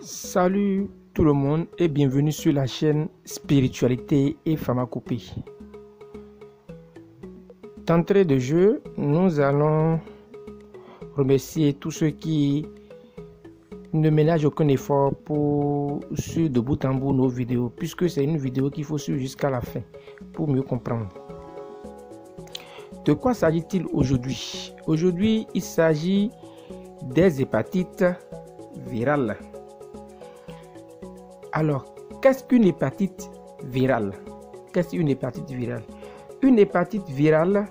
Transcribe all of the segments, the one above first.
Salut tout le monde et bienvenue sur la chaîne Spiritualité et Pharmacopée. D'entrée de jeu, nous allons remercier tous ceux qui ne ménagent aucun effort pour suivre de bout en bout nos vidéos, puisque c'est une vidéo qu'il faut suivre jusqu'à la fin pour mieux comprendre. De quoi s'agit-il aujourd'hui? Aujourd'hui, il s'agit des hépatites virales. Alors, qu'est-ce qu'une hépatite virale? Qu'est-ce qu'une hépatite virale? Une hépatite virale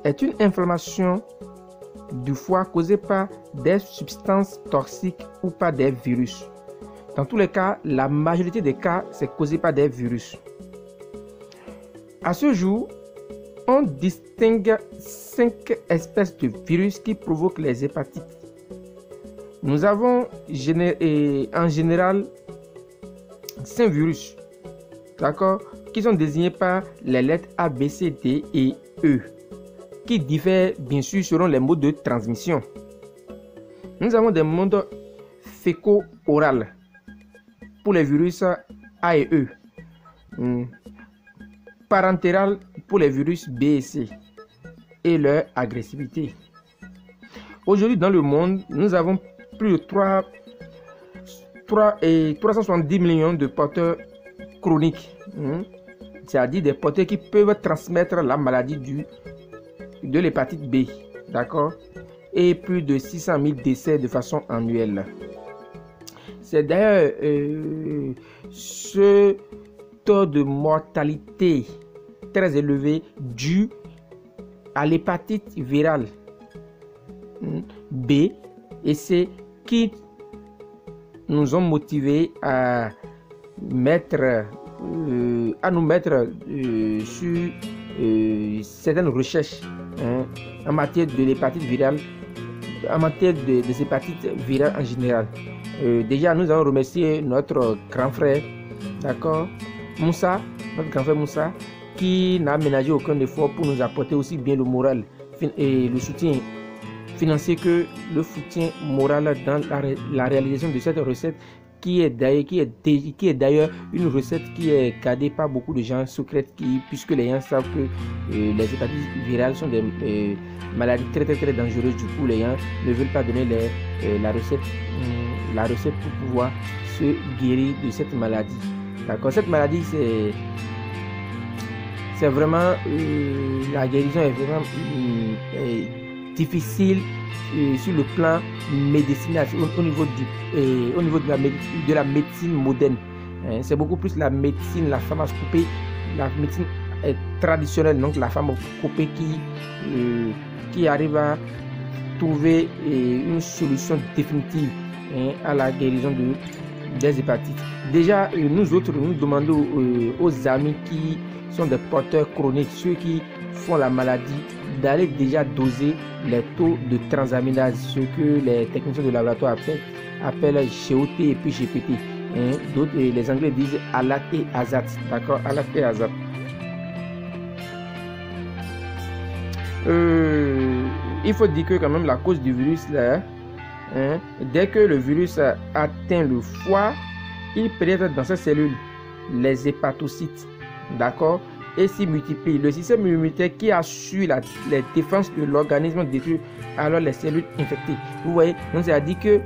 est une inflammation du foie causée par des substances toxiques ou par des virus. Dans tous les cas, la majorité des cas, c'est causé par des virus. À ce jour, on distingue 5 espèces de virus qui provoquent les hépatites. Nous avons en général 5 virus, d'accord, qui sont désignés par les lettres A, B, C, D et E, qui diffèrent bien sûr selon les modes de transmission. Nous avons des modes féco-oraux pour les virus A et E, parentéral pour les virus B et C et leur agressivité. Aujourd'hui dans le monde, nous avons plus de 370 millions de porteurs chroniques, c'est-à-dire des porteurs qui peuvent transmettre la maladie de l'hépatite B, d'accord, et plus de 600 000 décès de façon annuelle. C'est d'ailleurs ce taux de mortalité très élevé dû à l'hépatite virale B et C qui nous ont motivés à nous mettre sur certaines recherches en matière de l'hépatite virale, en matière des hépatites virales en général. Déjà, nous allons remercier notre grand frère, d'accord, Moussa, notre grand frère Moussa, qui n'a ménagé aucun effort pour nous apporter aussi bien le moral et le soutien financier que le soutien moral dans la réalisation de cette recette qui est d'ailleurs une recette qui est gardée par beaucoup de gens secrètes puisque les gens savent que les hépatites virales sont des maladies très dangereuses. Du coup, les gens ne veulent pas donner la recette pour pouvoir se guérir de cette maladie. D'accord, cette maladie c'est vraiment la guérison est vraiment difficile sur le plan médicinal, au niveau de la médecine moderne. C'est beaucoup plus la médecine, la pharmacopée, la médecine traditionnelle, donc la pharmacopée qui arrive à trouver une solution définitive à la guérison des hépatites. Déjà, nous autres, nous demandons aux amis qui sont des porteurs chroniques, ceux qui font la maladie, d'aller déjà doser les taux de transaminase, ce que les techniciens de laboratoire appellent GOT et puis GPT. D'autres, les Anglais disent ALAT et AZAT. D'accord, ALAT et AZAT. Il faut dire que quand même la cause du virus là, dès que le virus atteint le foie, il pénètre dans ces cellules, les hépatocytes, d'accord, et s'y multiplie. Le système immunitaire qui assure les défenses de l'organisme détruit alors les cellules infectées. Vous voyez, donc c'est-à-dire que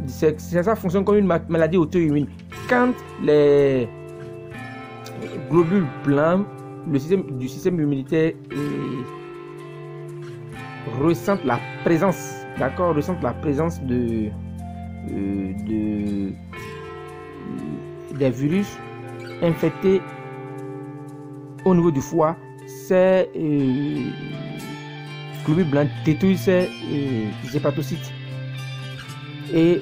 ça fonctionne comme une maladie auto-immune. Quand les globules blancs du système immunitaire ressentent la présence, d'accord, ressentent la présence des virus infectés au niveau du foie, ces globules blancs détruisent ces hépatocytes et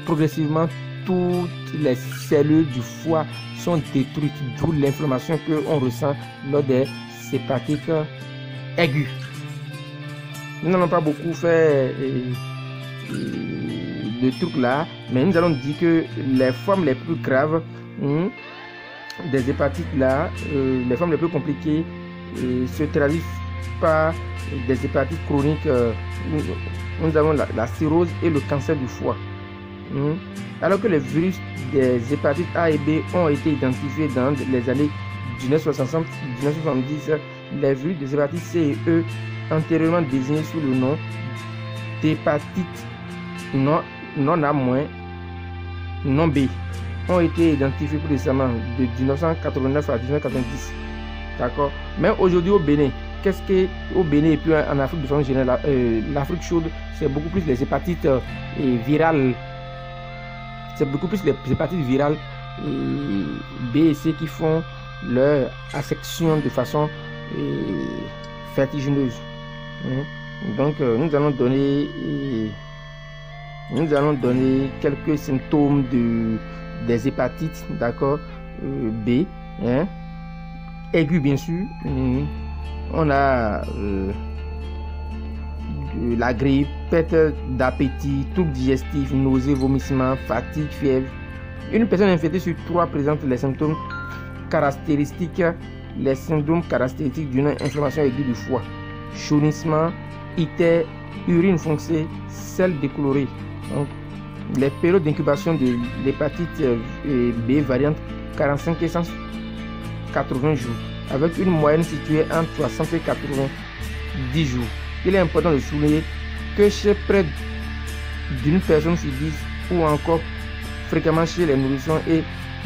progressivement toutes les cellules du foie sont détruites, d'où l'inflammation que on ressent lors des hépatites aiguës. Nous n'allons pas beaucoup faire de trucs là, mais nous allons dire que les formes les plus graves des hépatites là, les formes les plus compliquées se traduisent par des hépatites chroniques. Nous avons la cirrhose et le cancer du foie. Alors que les virus des hépatites A et B ont été identifiés dans les années 1960-1970, les virus des hépatites C et E, antérieurement désignés sous le nom d'hépatite non A-, non B, ont été identifiés plus récemment de 1989 à 1990. D'accord. Mais aujourd'hui au Bénin, qu'est-ce que au Bénin et puis en Afrique de façon générale, l'Afrique chaude, c'est beaucoup plus les hépatites virales. C'est beaucoup plus les hépatites virales B et C qui font leur assection de façon vertigineuse. Donc nous allons donner quelques symptômes des hépatites, d'accord, B, aigu bien sûr. On a la grippe, perte d'appétit, troubles digestifs, nausées, vomissements, fatigue, fièvre. Une personne infectée sur 3 présente les symptômes caractéristiques, les syndromes caractéristiques d'une inflammation aiguë du foie: jaunissement, ictère, urine foncée, sel décoloré. Donc, les périodes d'incubation de l'hépatite B varient entre 45 et 180 jours, avec une moyenne située entre 60 et 90 jours. Il est important de souligner que chez près d'une personne sur 10 ou encore fréquemment chez les nourrissons et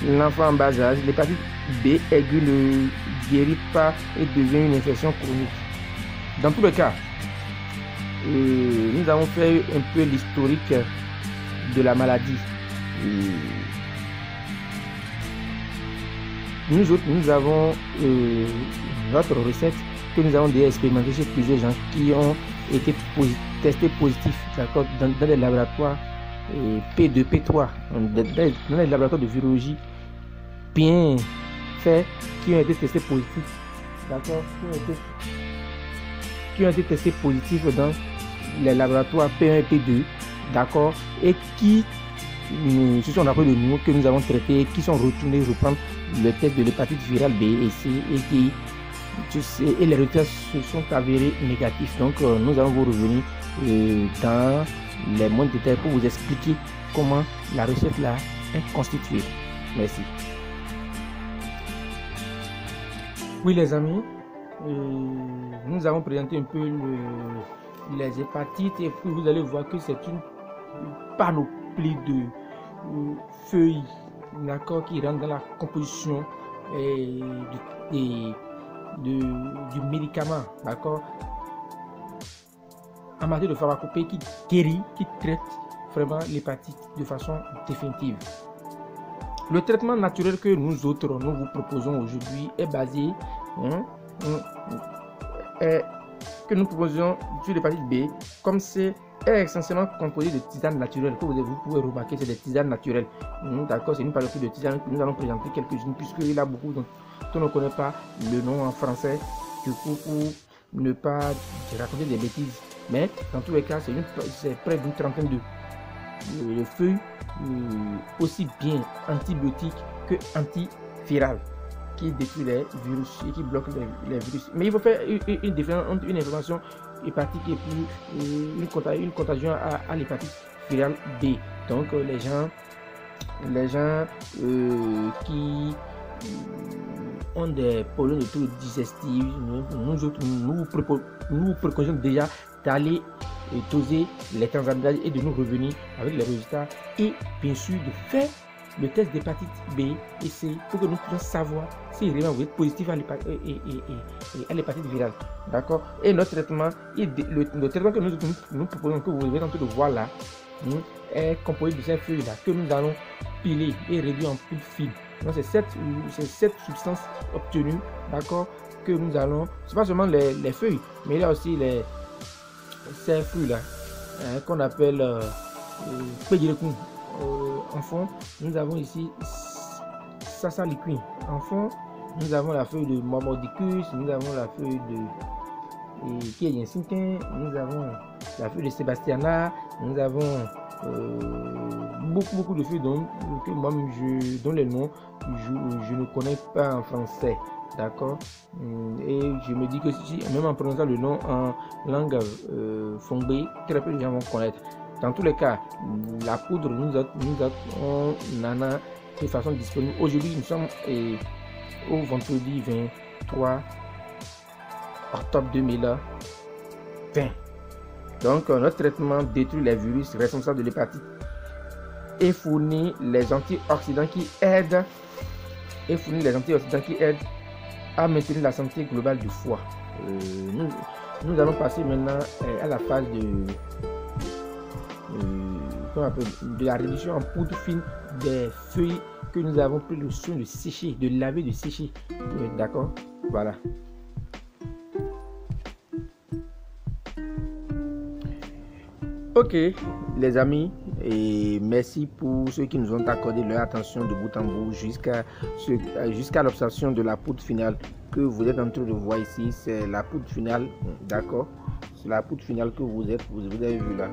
l'enfant en bas âge, l'hépatite B aiguë ne guérit pas et devient une infection chronique. Dans tous les cas, nous avons fait un peu l'historique de la maladie. Nous avons notre recette que nous avons déjà expérimenté chez plusieurs gens qui ont été testés positifs, d'accord, dans les laboratoires P2, P3, dans les laboratoires de virologie bien faits, qui ont été testés positifs, d'accord, qui ont été testés positifs dans les laboratoires P1 et P2, d'accord, et qui se sont rappelés de nous, que nous avons traités, qui sont retournés reprendre le test de l'hépatite virale B et C, et les résultats se sont avérés négatifs. Donc nous allons vous revenir dans les moindres détails pour vous expliquer comment la recette là est constituée. Merci. Oui les amis, nous avons présenté un peu les hépatites et puis vous allez voir que c'est une panoplie de feuilles, d'accord, qui rentrent dans la composition du médicament, d'accord, en matière de pharmacopée qui guérit, qui traite vraiment l'hépatite de façon définitive. Le traitement naturel que nous vous proposons aujourd'hui est basé que nous proposons sur l'hépatite B, comme c'est essentiellement composé de tisanes naturelles. Vous pouvez remarquer, c'est des tisanes naturelles. D'accord, c'est une panoplie de tisanes que nous allons présenter quelques-unes, puisqu'il y a beaucoup dont on ne connaît pas le nom en français, du coup, pour ne pas raconter des bêtises. Mais dans tous les cas, c'est près d'une trentaine de feuilles, aussi bien antibiotiques que antivirales, qui détruit les virus et qui bloque les virus. Mais il faut faire une différence entre une inflammation hépatique et puis une contagion à l'hépatite virale B. Donc les gens qui ont des problèmes de troubles digestifs, nous vous préconisons déjà d'aller doser les transaminase et de nous revenir avec les résultats, et bien sûr de faire le test d'hépatite B et C pour que nous puissions savoir si vraiment vous êtes positif à l'hépatite virale. D'accord. Et notre traitement, le traitement que nous proposons, que vous êtes en train de voir là, est composé de ces feuilles là que nous allons piler et réduire en poudre fine. Donc c'est cette substance obtenue, d'accord, que nous allons, c'est pas seulement les feuilles, mais il y a aussi ces feuilles là qu'on appelle pédirecum. En fond, nous avons ici Sassaliquin. En fond, nous avons la feuille de Mormordicus, nous avons la feuille de Kiayensinquin, nous avons la feuille de Sebastiana, nous avons beaucoup de feuilles dont les noms je ne connais pas en français, d'accord, et je me dis que si même en prononçant le nom en langue fongbe, très peu de gens vont connaître. Dans tous les cas, la poudre, on en a de façon disponible. Aujourd'hui, nous sommes au vendredi 23 octobre 2020. Donc, notre traitement détruit les virus responsables de l'hépatite et fournit les antioxydants qui aident à maintenir la santé globale du foie. Nous allons passer maintenant à la phase de la réduction en poudre fine des feuilles que nous avons pris le soin de sécher, de laver, de sécher. D'accord? Voilà. Ok, les amis, et merci pour ceux qui nous ont accordé leur attention de bout en bout jusqu'à l'observation de la poudre finale que vous êtes en train de voir ici. C'est la poudre finale, d'accord? C'est la poudre finale que vous avez vu là.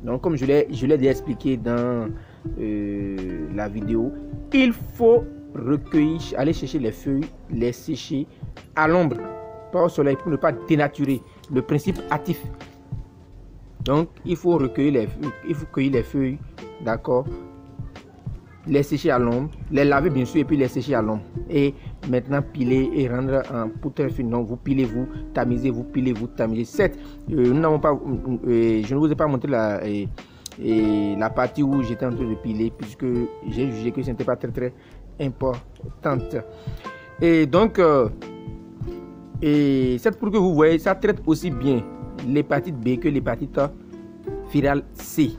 Donc, comme je l'ai déjà expliqué dans la vidéo, il faut recueillir, aller chercher les feuilles, les sécher à l'ombre, pas au soleil, pour ne pas dénaturer le principe actif. Donc, il faut cueillir les feuilles, d'accord, les sécher à l'ombre, les laver bien sûr et puis les sécher à l'ombre. Et maintenant piler et rendre en poudre fine. Donc, vous pilez, vous tamisez, vous pilez, vous tamisez. Certes, nous n'avons pas, je ne vous ai pas montré la partie où j'étais en train de piler puisque j'ai jugé que ce n'était pas très importante. Et donc, cette poudre que vous voyez, ça traite aussi bien l'hépatite B que l'hépatite virale C,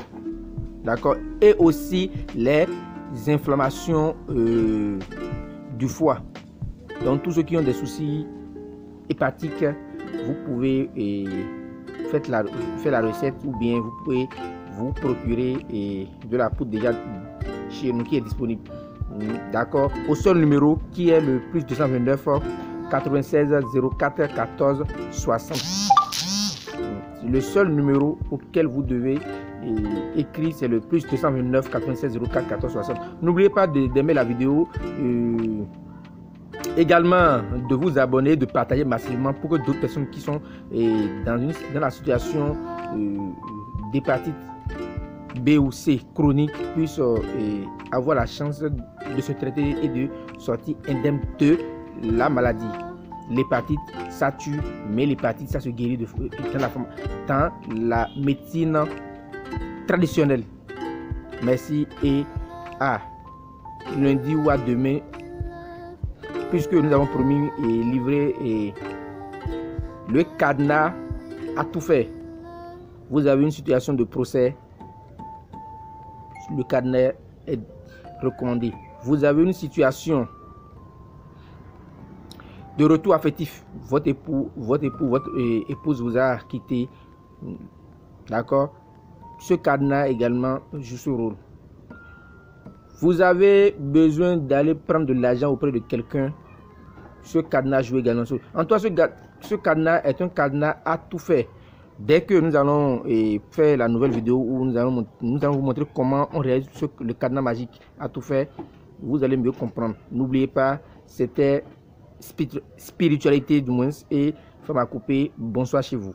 d'accord, et aussi les inflammations du foie. Donc tous ceux qui ont des soucis hépatiques, vous pouvez faire la recette ou bien vous pouvez vous procurer de la poudre déjà chez nous qui est disponible, d'accord, au seul numéro qui est le plus 229 96 04 14 60. Le seul numéro auquel vous devez écrire, c'est le plus 229 96 04 14 60. N'oubliez pas d'aimer la vidéo, également de vous abonner, de partager massivement pour que d'autres personnes qui sont dans la situation d'hépatite B ou C chronique puissent avoir la chance de se traiter et de sortir indemne de la maladie. L'hépatite, ça tue, mais l'hépatite, ça se guérit dans la médecine traditionnelle. Merci et à lundi ou à demain, puisque nous avons promis et livré le cadenas à tout faire. Vous avez une situation de procès, le cadenas est recommandé. Vous avez une situation de retour affectif, votre épouse vous a quitté, d'accord, ce cadenas également joue ce rôle. Vous avez besoin d'aller prendre de l'argent auprès de quelqu'un, ce cadenas joue également ce rôle. En tout cas, ce cadenas est un cadenas à tout faire. Dès que nous allons faire la nouvelle vidéo où nous allons vous montrer comment on réalise le cadenas magique à tout faire, vous allez mieux comprendre. N'oubliez pas, c'était spiritualité du moins et Pharmacopée. Bonsoir chez vous.